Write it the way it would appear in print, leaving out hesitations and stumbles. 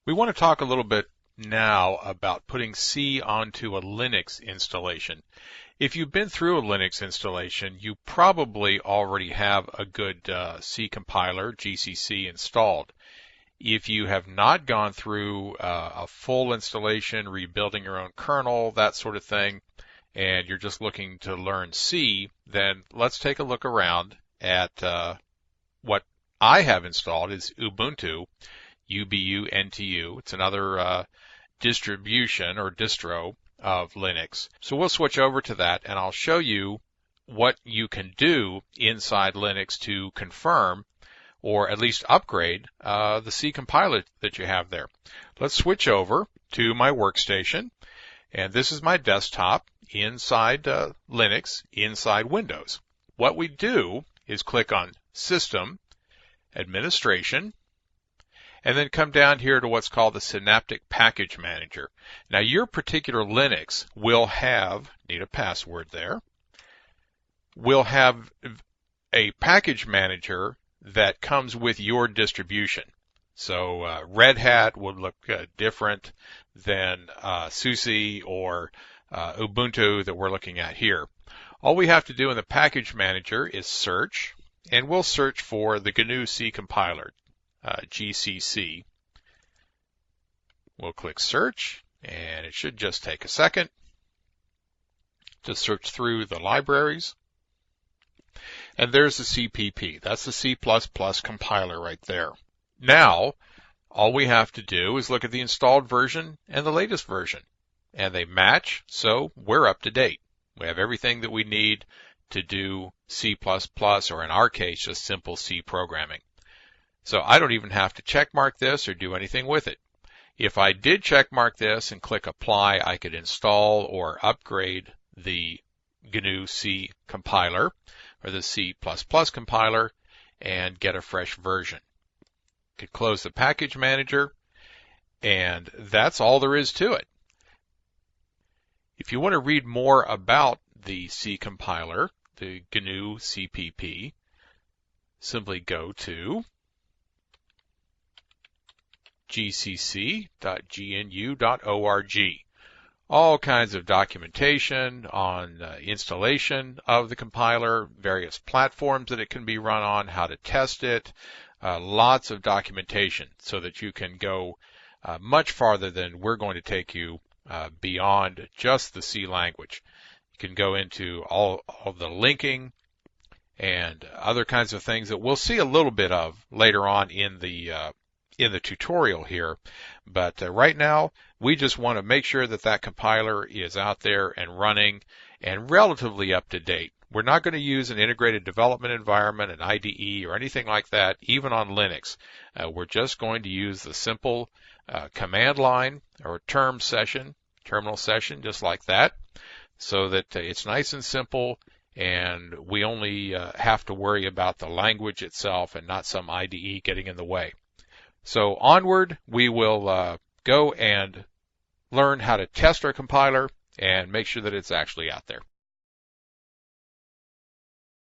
We want to talk a little bit now about putting C onto a Linux installation. If you've been through a Linux installation, you probably already have a good C compiler, GCC, installed. If you have not gone through a full installation, rebuilding your own kernel, that sort of thing, and you're just looking to learn C, then let's take a look around at what I have installed is Ubuntu. UBUNTU. It's another distribution or distro of Linux. So we'll switch over to that and I'll show you what you can do inside Linux to confirm or at least upgrade the C compiler that you have there. Let's switch over to my workstation, and this is my desktop inside Linux, inside Windows. What we do is click on System, Administration, and then come down here to what's called the Synaptic Package Manager. Now your particular Linux will have, need a password there, will have a package manager that comes with your distribution. So Red Hat would look different than SUSE or Ubuntu that we're looking at here. All we have to do in the package manager is search, and we'll search for the GNU C compiler. GCC. We'll click search, and it should just take a second to search through the libraries. And there's the CPP. That's the C++ compiler right there. Now, all we have to do is look at the installed version and the latest version. And they match, so we're up to date. We have everything that we need to do C++, or in our case, just simple C programming. So I don't even have to checkmark this or do anything with it. If I did checkmark this and click apply, I could install or upgrade the GNU C compiler or the C++ compiler and get a fresh version. Could close the package manager, and that's all there is to it. If you want to read more about the C compiler, the GNU CPP, simply go to gcc.gnu.org. All kinds of documentation on installation of the compiler, various platforms that it can be run on, how to test it, lots of documentation so that you can go much farther than we're going to take you beyond just the C language. You can go into all of the linking and other kinds of things that we'll see a little bit of later on in the tutorial here, but right now we just want to make sure that that compiler is out there and running and relatively up to date. We're not going to use an integrated development environment, an IDE, or anything like that, even on Linux. We're just going to use the simple command line or terminal session, just like that, so that it's nice and simple, and we only have to worry about the language itself and not some IDE getting in the way. So onward, we will go and learn how to test our compiler and make sure that it's actually out there.